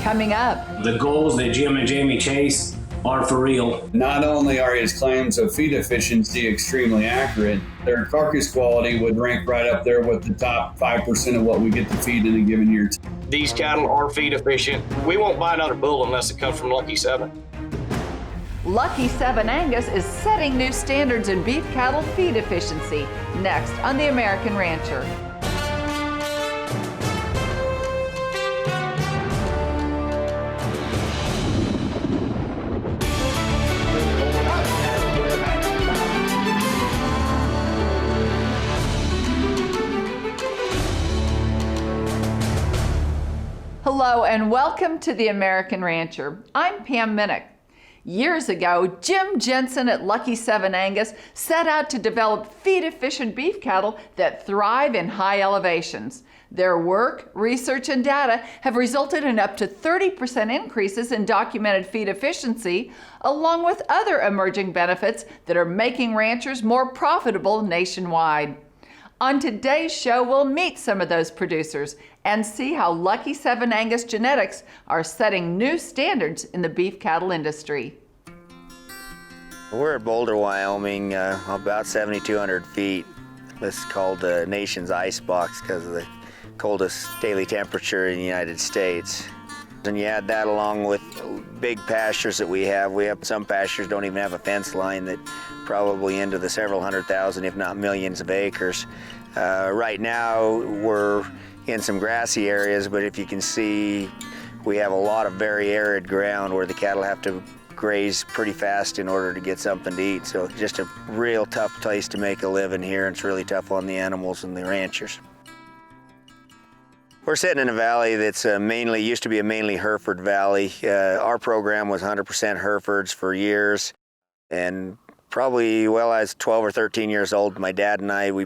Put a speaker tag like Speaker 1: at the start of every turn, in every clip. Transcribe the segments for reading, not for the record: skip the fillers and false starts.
Speaker 1: Coming up,
Speaker 2: The goals that Jim and Jamie chase are for real.
Speaker 3: Not only are his claims of feed efficiency extremely accurate, their carcass quality would rank right up there with the top 5% of what we get to feed in a given year.
Speaker 4: These cattle are feed efficient. We won't buy another bull unless it comes from Lucky 7.
Speaker 1: Lucky 7 Angus is setting new standards in beef cattle feed efficiency. Next on The American Rancher. Hello and welcome to The American Rancher. I'm Pam Minnick. Years ago, Jim Jensen at Lucky 7 Angus set out to develop feed-efficient beef cattle that thrive in high elevations. Their work, research, and data have resulted in up to 30% increases in documented feed efficiency, along with other emerging benefits that are making ranchers more profitable nationwide. On today's show, we'll meet some of those producers and see how Lucky 7 Angus genetics are setting new standards in the beef cattle industry.
Speaker 5: We're at Boulder, Wyoming, about 7,200 feet. This is called the nation's ice box because of the coldest daily temperature in the United States. And you add that along with big pastures that we have. Some pastures don't even have a fence line that probably into the several 100,000, if not millions of acres. Right now we're in some grassy areas, but if you can see, we have a lot of very arid ground where the cattle have to graze pretty fast in order to get something to eat. So just a real tough place to make a living here, and it's really tough on the animals and the ranchers. We're sitting in a valley that's used to be a mainly Hereford valley. Our program was 100% Herefords for years, and probably, well, I was 12 or 13 years old. My dad and I, we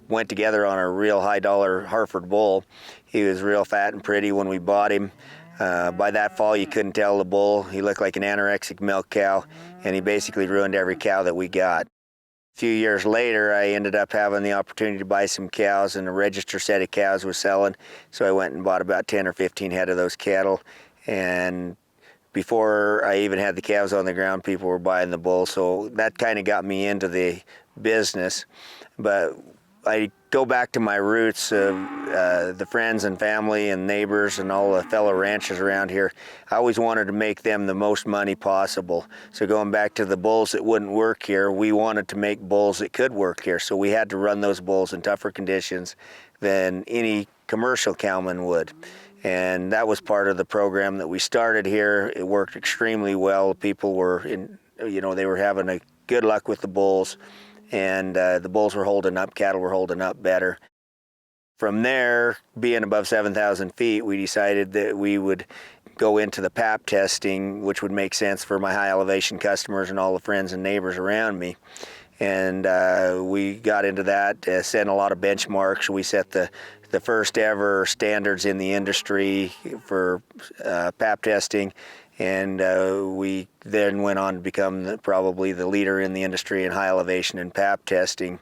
Speaker 5: went together on a real high-dollar Hereford bull. He was real fat and pretty when we bought him. By that fall, you couldn't tell the bull. He looked like an anorexic milk cow, and he basically ruined every cow that we got. A few years later, I ended up having the opportunity to buy some cows, and a registered set of cows was selling, so I went and bought about 10 or 15 head of those cattle. And before I even had the calves on the ground, people were buying the bull, so that kind of got me into the business. But I go back to my roots of the friends and family and neighbors and all the fellow ranchers around here. I always wanted to make them the most money possible. So going back to the bulls that wouldn't work here, we wanted to make bulls that could work here. So we had to run those bulls in tougher conditions than any commercial cowman would. And that was part of the program that we started here. It worked extremely well. People were they were having a good luck with the bulls. And the bulls were holding up, cattle were holding up better. From there, being above 7,000 feet, we decided that we would go into the pap testing, which would make sense for my high elevation customers and all the friends and neighbors around me. And we got into that, set a lot of benchmarks. We set the first ever standards in the industry for pap testing. And we then went on to become probably the leader in the industry in high elevation and pap testing.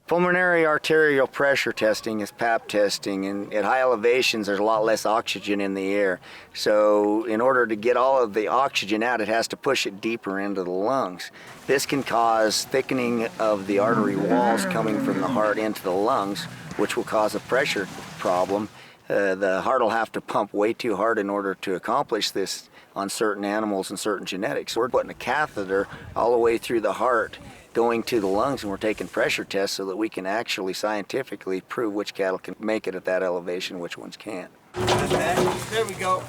Speaker 5: Pulmonary arterial pressure testing is pap testing, and at high elevations there's a lot less oxygen in the air. So in order to get all of the oxygen out, it has to push it deeper into the lungs. This can cause thickening of the artery walls coming from the heart into the lungs, which will cause a pressure problem. The heart will have to pump way too hard in order to accomplish this on certain animals and certain genetics. So we're putting a catheter all the way through the heart going to the lungs, and we're taking pressure tests so that we can actually scientifically prove which cattle can make it at that elevation, which ones can't.
Speaker 4: There we go.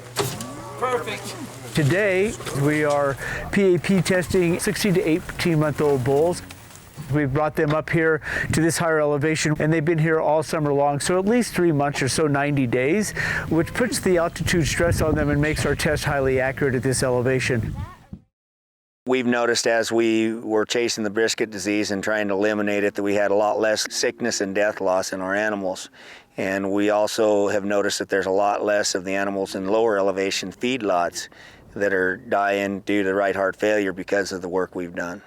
Speaker 4: Perfect.
Speaker 6: Today we are PAP testing 16 to 18-month-old bulls. We brought them up here to this higher elevation, and they've been here all summer long, so at least 3 months or so, 90 days, which puts the altitude stress on them and makes our test highly accurate at this elevation.
Speaker 5: We've noticed as we were chasing the brisket disease and trying to eliminate it that we had a lot less sickness and death loss in our animals. And we also have noticed that there's a lot less of the animals in lower elevation feedlots that are dying due to right heart failure because of the work we've done.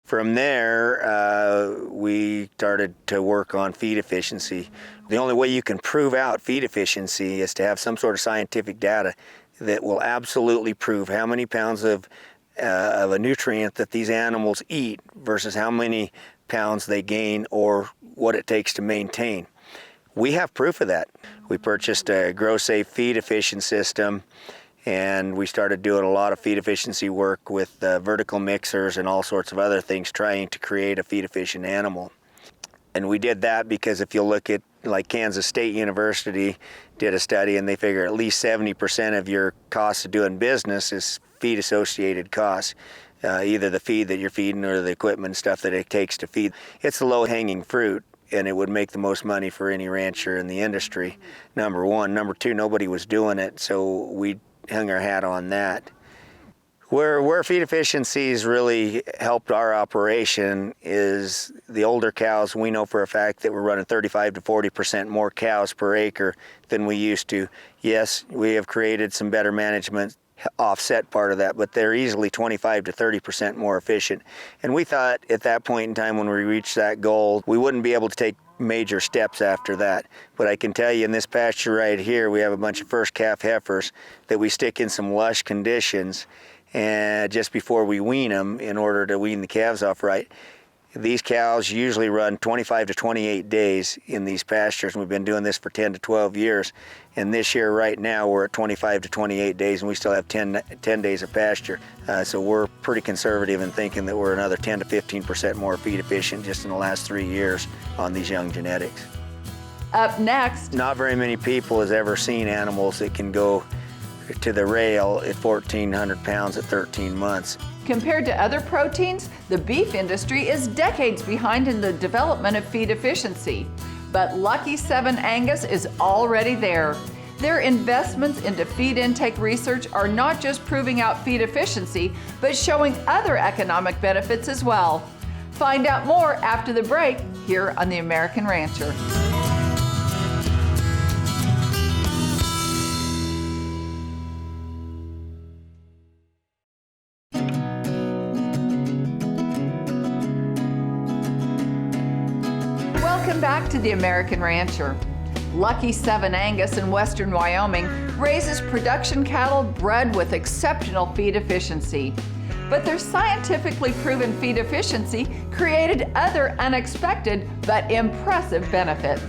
Speaker 5: From there, we started to work on feed efficiency. The only way you can prove out feed efficiency is to have some sort of scientific data that will absolutely prove how many pounds of a nutrient that these animals eat versus how many pounds they gain or what it takes to maintain. We have proof of that. We purchased a Grow Safe feed efficient system, and we started doing a lot of feed efficiency work with vertical mixers and all sorts of other things trying to create a feed efficient animal. And we did that because if you look at like Kansas State University did a study and they figure at least 70% of your costs of doing business is feed associated costs, either the feed that you're feeding or the equipment and stuff that it takes to feed. It's the low hanging fruit, and it would make the most money for any rancher in the industry, number one. Number two, nobody was doing it, so we hung our hat on that. Where feed efficiencies really helped our operation is the older cows. We know for a fact that we're running 35 to 40% more cows per acre than we used to. Yes, we have created some better management, offset part of that, but they're easily 25 to 30% more efficient. And we thought at that point in time when we reached that goal, we wouldn't be able to take major steps after that. But I can tell you in this pasture right here, we have a bunch of first calf heifers that we stick in some lush conditions and just before we wean them in order to wean the calves off right. These cows usually run 25 to 28 days in these pastures, and we've been doing this for 10 to 12 years. And this year right now we're at 25 to 28 days and we still have 10 days of pasture. So we're pretty conservative in thinking that we're another 10 to 15% more feed efficient just in the last 3 years on these young genetics.
Speaker 1: Up next,
Speaker 5: not very many people has ever seen animals that can go to the rail at 1,400 pounds at 13 months.
Speaker 1: compared to other proteins, the beef industry is decades behind in the development of feed efficiency. But Lucky 7 Angus is already there. Their investments into feed intake research are not just proving out feed efficiency, but showing other economic benefits as well. Find out more after the break here on The American Rancher. Welcome back to The American Rancher. Lucky 7 Angus in western Wyoming raises production cattle bred with exceptional feed efficiency. But their scientifically proven feed efficiency created other unexpected but impressive benefits.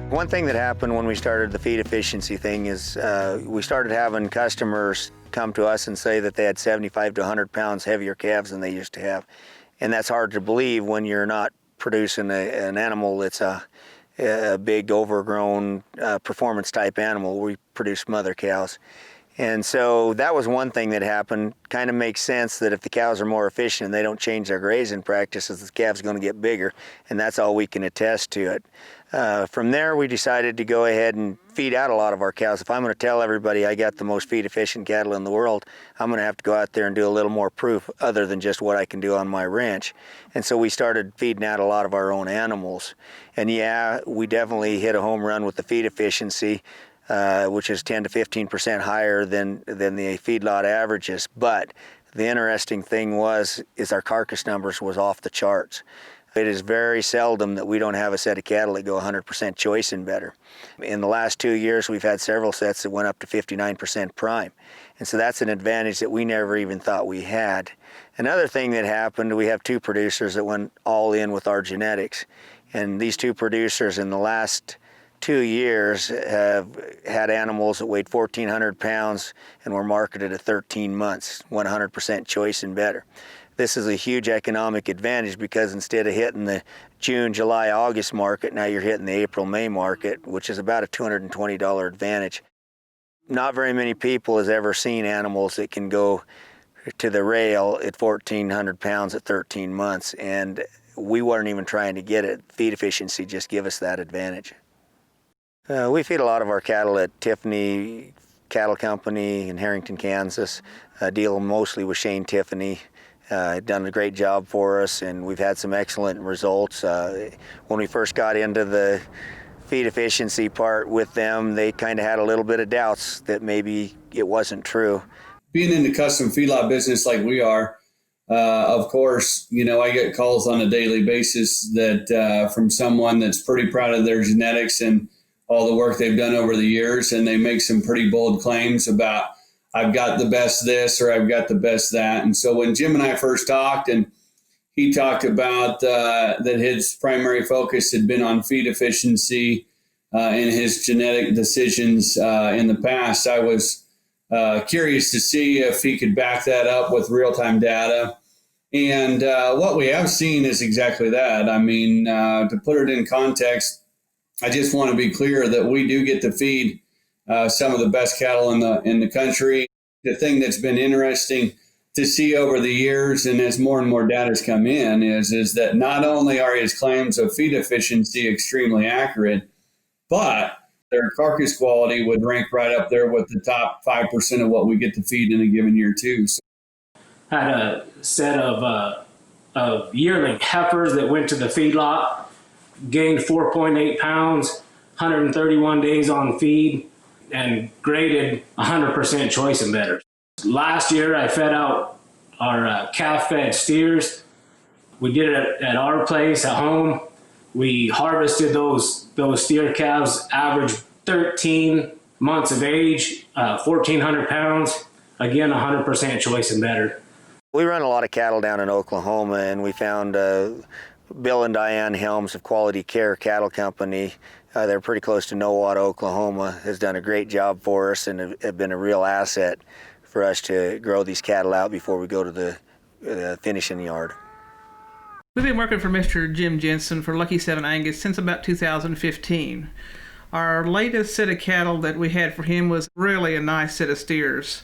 Speaker 5: One thing that happened when we started the feed efficiency thing is we started having customers come to us and say that they had 75 to 100 pounds heavier calves than they used to have. And that's hard to believe when you're not producing an animal that's a big overgrown performance type animal. We produce mother cows. And so that was one thing that happened. Kind of makes sense that if the cows are more efficient and they don't change their grazing practices, the calves are going to get bigger, and that's all we can attest to it. From there, we decided to go ahead and feed out a lot of our cows. If I'm going to tell everybody I got the most feed efficient cattle in the world, I'm going to have to go out there and do a little more proof other than just what I can do on my ranch. And so we started feeding out a lot of our own animals. And yeah, we definitely hit a home run with the feed efficiency. Which is 10 to 15% higher than the feedlot averages. But the interesting thing is our carcass numbers was off the charts. It is very seldom that we don't have a set of cattle that go 100% choice and better. In the last 2 years, we've had several sets that went up to 59% prime. And so that's an advantage that we never even thought we had. Another thing that happened, we have two producers that went all in with our genetics. And these two producers in the last 2 years have had animals that weighed 1,400 pounds and were marketed at 13 months, 100% choice and better. This is a huge economic advantage because instead of hitting the June, July, August market, now you're hitting the April, May market, which is about a $220 advantage. Not very many people has ever seen animals that can go to the rail at 1,400 pounds at 13 months, and we weren't even trying to get it. Feed efficiency just give us that advantage. We feed a lot of our cattle at Tiffany Cattle Company in Harrington, Kansas. Deal mostly with Shane Tiffany. Done a great job for us, and we've had some excellent results. When we first got into the feed efficiency part with them, they kind of had a little bit of doubts that maybe it wasn't true.
Speaker 3: Being in the custom feedlot business like we are, Of course, I get calls on a daily basis that from someone that's pretty proud of their genetics and all the work they've done over the years, and they make some pretty bold claims about, I've got the best this or I've got the best that. And so when Jim and I first talked, and he talked about that his primary focus had been on feed efficiency in his genetic decisions in the past, I was curious to see if he could back that up with real-time data. And what we have seen is exactly that. I mean, to put it in context, I just want to be clear that we do get to feed some of the best cattle in the country. The thing that's been interesting to see over the years, and as more and more data has come in, is that not only are his claims of feed efficiency extremely accurate, but their carcass quality would rank right up there with the top 5% of what we get to feed in a given year too. So,
Speaker 2: Had a set of yearling heifers that went to the feedlot, gained 4.8 pounds, 131 days on feed, and graded 100% choice and better. Last year, I fed out our calf-fed steers. We did it at our place at home. We harvested those steer calves, average 13 months of age, 1,400 pounds, again, 100% choice and better.
Speaker 5: We run a lot of cattle down in Oklahoma, and we found Bill and Diane Helms of Quality Care Cattle Company. They're pretty close to Nowata, Oklahoma, has done a great job for us and have been a real asset for us to grow these cattle out before we go to the finishing yard.
Speaker 7: We've been working for Mr. Jim Jensen for Lucky 7 Angus since about 2015. Our latest set of cattle that we had for him was really a nice set of steers.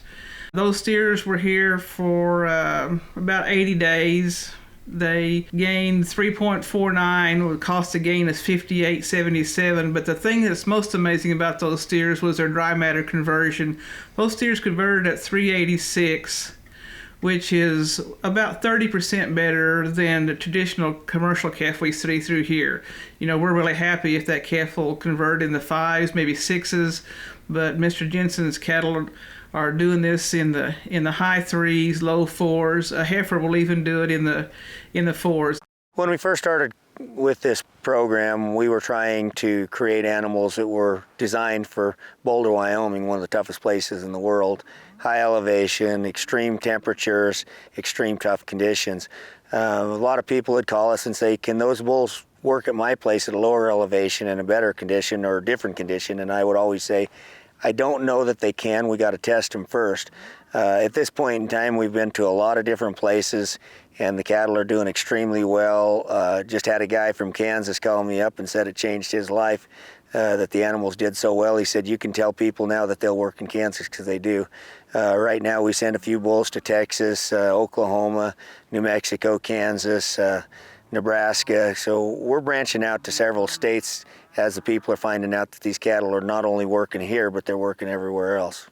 Speaker 7: Those steers were here for about 80 days. They gained 3.49 with cost of gain is 58.77. But the thing that's most amazing about those steers was their dry matter conversion. Those steers converted at 386, which is about 30% better than the traditional commercial calf we see through here. We're really happy if that calf will convert in the 5s, maybe 6s, but Mr. Jensen's cattle are doing this in the high 3s, low 4s. A heifer will even do it in the 4s.
Speaker 5: When we first started with this program, we were trying to create animals that were designed for Boulder, Wyoming, one of the toughest places in the world. High elevation, extreme temperatures, extreme tough conditions. A lot of people would call us and say, can those bulls work at my place at a lower elevation in a better condition or a different condition? And I would always say, I don't know that they can. We got to test them first. At this point in time, we've been to a lot of different places, and the cattle are doing extremely well. Just had a guy from Kansas call me up and said it changed his life, that the animals did so well. He said, you can tell people now that they'll work in Kansas, because they do. Right now, we send a few bulls to Texas, Oklahoma, New Mexico, Kansas, Nebraska. So we're branching out to several states as the people are finding out that these cattle are not only working here, but they're working everywhere else.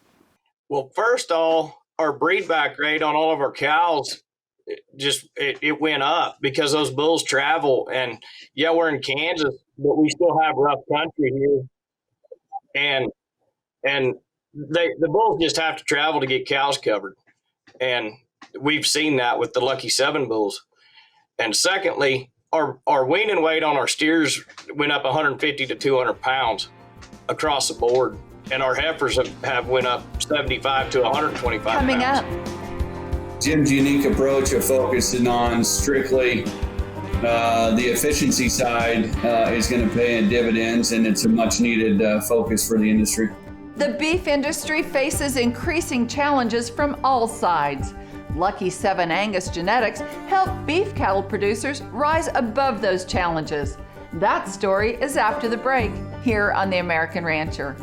Speaker 4: Well, first of all, our breed back rate on all of our cows, it went up because those bulls travel. And yeah, we're in Kansas, but we still have rough country here. And the bulls just have to travel to get cows covered. And we've seen that with the Lucky 7 bulls. And secondly, our weaning weight on our steers went up 150 to 200 pounds across the board. And our heifers have went up 75 to 125
Speaker 1: Coming
Speaker 4: pounds.
Speaker 1: up.
Speaker 3: Jim's unique approach of focusing on strictly the efficiency side is going to pay in dividends, and it's a much needed focus for the industry.
Speaker 1: The beef industry faces increasing challenges from all sides. Lucky 7 Angus genetics help beef cattle producers rise above those challenges. That story is after the break, here on The American Rancher.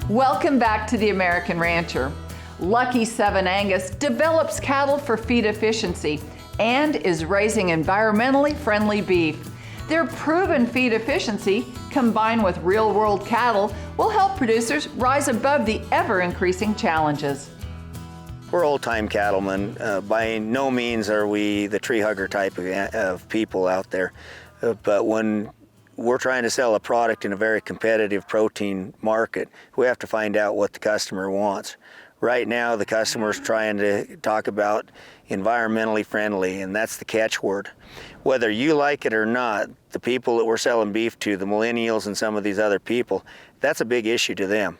Speaker 1: Welcome back to The American Rancher. Lucky 7 Angus develops cattle for feed efficiency and is raising environmentally friendly beef. Their proven feed efficiency, combined with real-world cattle, will help producers rise above the ever-increasing challenges.
Speaker 5: We're old-time cattlemen. By no means are we the tree hugger type of people out there. But when we're trying to sell a product in a very competitive protein market. We have to find out what the customer wants. Right now, the customer's trying to talk about environmentally friendly, and that's the catchword. Whether you like it or not, the people that we're selling beef to, the millennials and some of these other people, that's a big issue to them.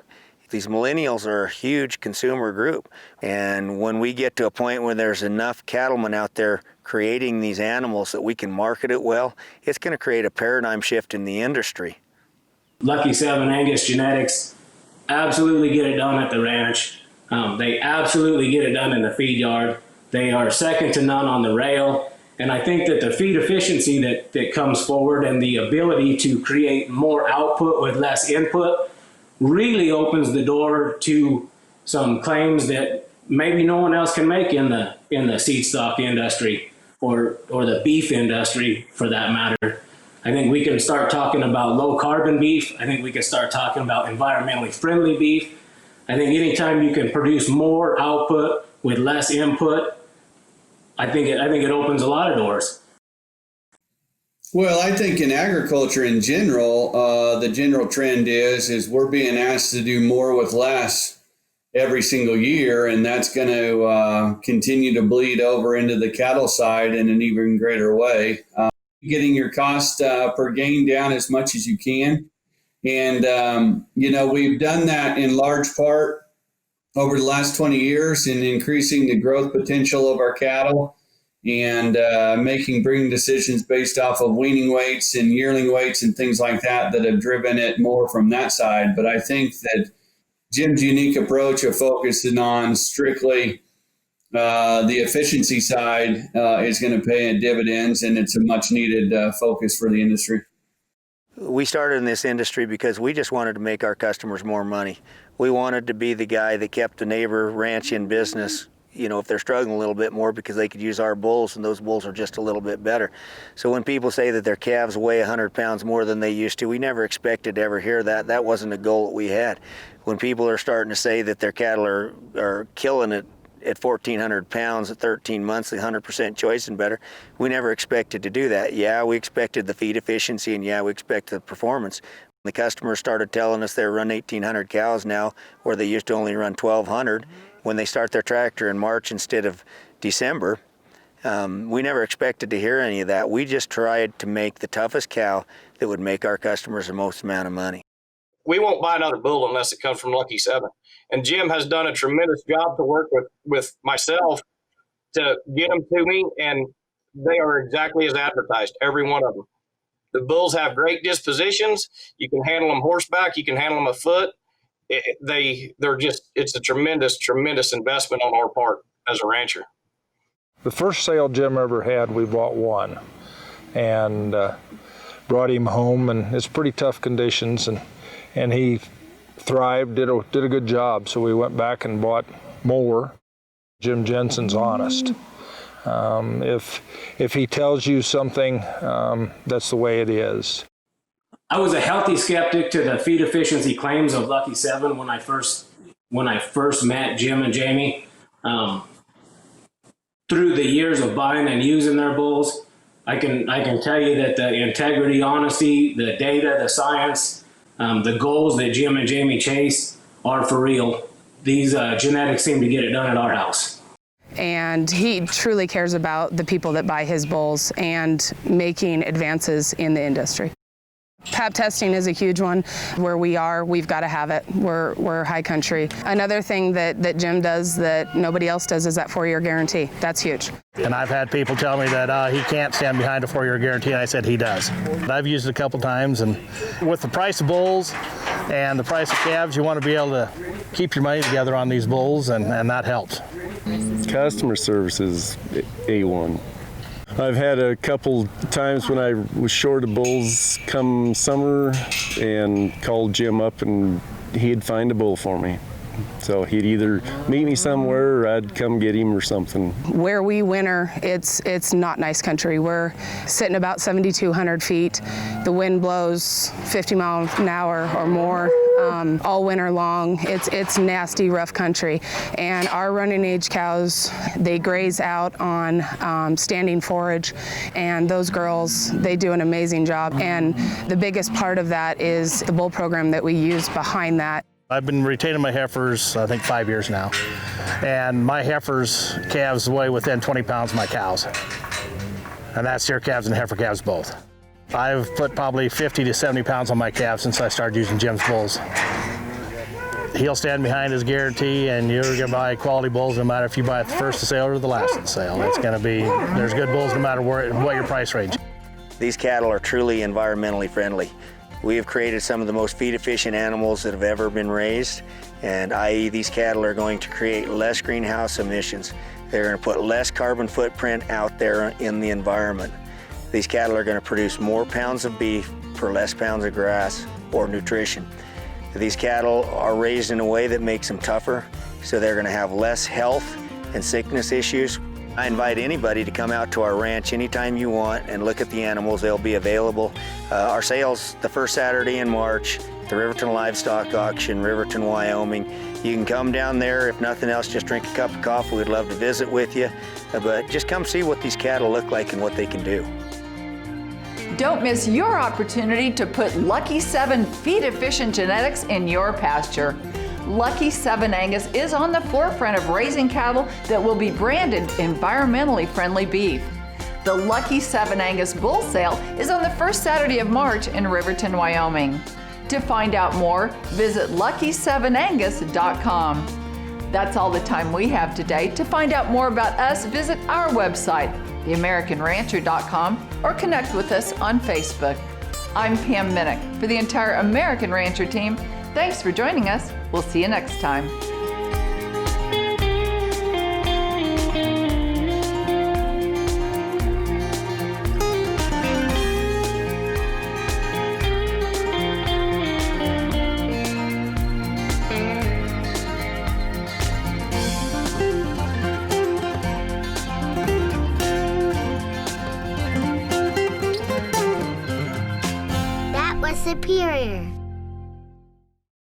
Speaker 5: These millennials are a huge consumer group, and when we get to a point where there's enough cattlemen out there creating these animals that we can market it well, it's going to create a paradigm shift in the industry.
Speaker 2: Lucky 7 Angus genetics absolutely get it done at the ranch. They absolutely get it done in the feed yard. They are second to none on the rail. And I think that the feed efficiency that comes forward and the ability to create more output with less input really opens the door to some claims that maybe no one else can make in the seed stock industry or the beef industry for that matter. I think we can start talking about low carbon beef. I think we can start talking about environmentally friendly beef. I think anytime you can produce more output with less input, I think it opens a lot of doors.
Speaker 3: Well, I think in agriculture in general, the general trend is we're being asked to do more with less every single year, and that's going to continue to bleed over into the cattle side in an even greater way. Getting your cost per gain down as much as you can. And, we've done that in large part over the last 20 years in increasing the growth potential of our cattle and bringing decisions based off of weaning weights and yearling weights and things like that have driven it more from that side. But I think that Jim's unique approach of focusing on strictly the efficiency side is going to pay dividends, and it's a much needed focus for the industry.
Speaker 5: We started in this industry because we just wanted to make our customers more money. We wanted to be the guy that kept the neighbor ranch in business, if they're struggling a little bit more, because they could use our bulls, and those bulls are just a little bit better. So when people say that their calves weigh 100 pounds more than they used to, we never expected to ever hear that. That wasn't a goal that we had. When people are starting to say that their cattle are killing it at 1,400 pounds at 13 months, the 100% choice and better, we never expected to do that. Yeah, we expected the feed efficiency, and yeah, we expected the performance. The customers started telling us they run 1,800 cows now, where they used to only run 1,200. When they start their tractor in March instead of December, we never expected to hear any of that. We just tried to make the toughest cow that would make our customers the most amount of money.
Speaker 4: We won't buy another bull unless it comes from Lucky 7. And Jim has done a tremendous job to work with myself to get them to me, and they are exactly as advertised, every one of them. The bulls have great dispositions. You can handle them horseback. You can handle them afoot. It's a tremendous, tremendous investment on our part as a rancher.
Speaker 8: The first sale Jim ever had, we bought one and brought him home, and it's pretty tough conditions, and he thrived, did a good job. So we went back and bought more. Jim Jensen's honest. If he tells you something, that's the way it is.
Speaker 2: I was a healthy skeptic to the feed efficiency claims of Lucky 7 when I first met Jim and Jamie. Through the years of buying and using their bulls, I can tell you that the integrity, honesty, the data, the science, the goals that Jim and Jamie chase are for real. These genetics seem to get it done at our house.
Speaker 9: And he truly cares about the people that buy his bulls and making advances in the industry. Pap testing is a huge one. Where we are, we've got to have it. We're high country. Another thing that Jim does that nobody else does is that 4-year guarantee. That's huge.
Speaker 10: And I've had people tell me that he can't stand behind a 4-year guarantee, and I said he does. I've used it a couple times, and with the price of bulls and the price of calves, you want to be able to keep your money together on these bulls, and that helps.
Speaker 11: Customer service is A1. I've had a couple times when I was short of bulls come summer and called Jim up, and he'd find a bull for me. So he'd either meet me somewhere or I'd come get him or something.
Speaker 9: Where we winter, it's not nice country. We're sitting about 7,200 feet. The wind blows 50 miles an hour or more all winter long. It's nasty, rough country. And our running age cows, they graze out on standing forage, and those girls, they do an amazing job. And the biggest part of that is the bull program that we use behind that.
Speaker 10: I've been retaining my heifers, I think 5 years now. And my heifers' calves weigh within 20 pounds of my cows. And that's steer calves and heifer calves both. I've put probably 50 to 70 pounds on my calves since I started using Jim's bulls. He'll stand behind his guarantee, and you're going to buy quality bulls no matter if you buy at the first of the sale or the last of the sale. It's going to be, there's good bulls no matter what your price range.
Speaker 5: These cattle are truly environmentally friendly. We have created some of the most feed-efficient animals that have ever been raised, and i.e. these cattle are going to create less greenhouse emissions. They're going to put less carbon footprint out there in the environment. These cattle are going to produce more pounds of beef for less pounds of grass or nutrition. These cattle are raised in a way that makes them tougher, so they're going to have less health and sickness issues. I invite anybody to come out to our ranch anytime you want and look at the animals. They'll be available. Our sales the first Saturday in March, the Riverton Livestock Auction, Riverton, Wyoming. You can come down there. If nothing else, just drink a cup of coffee. We'd love to visit with you. But just come see what these cattle look like and what they can do.
Speaker 1: Don't miss your opportunity to put Lucky 7 feed-efficient genetics in your pasture. Lucky 7 Angus is on the forefront of raising cattle that will be branded environmentally friendly beef. The Lucky 7 Angus Bull Sale is on the first Saturday of March in Riverton, Wyoming. To find out more, visit lucky7angus.com. That's all the time we have today. To find out more about us, visit our website, theamericanrancher.com, or connect with us on Facebook. I'm Pam Minnick. For the entire American Rancher team, thanks for joining us. We'll see you next time.
Speaker 12: That was superior.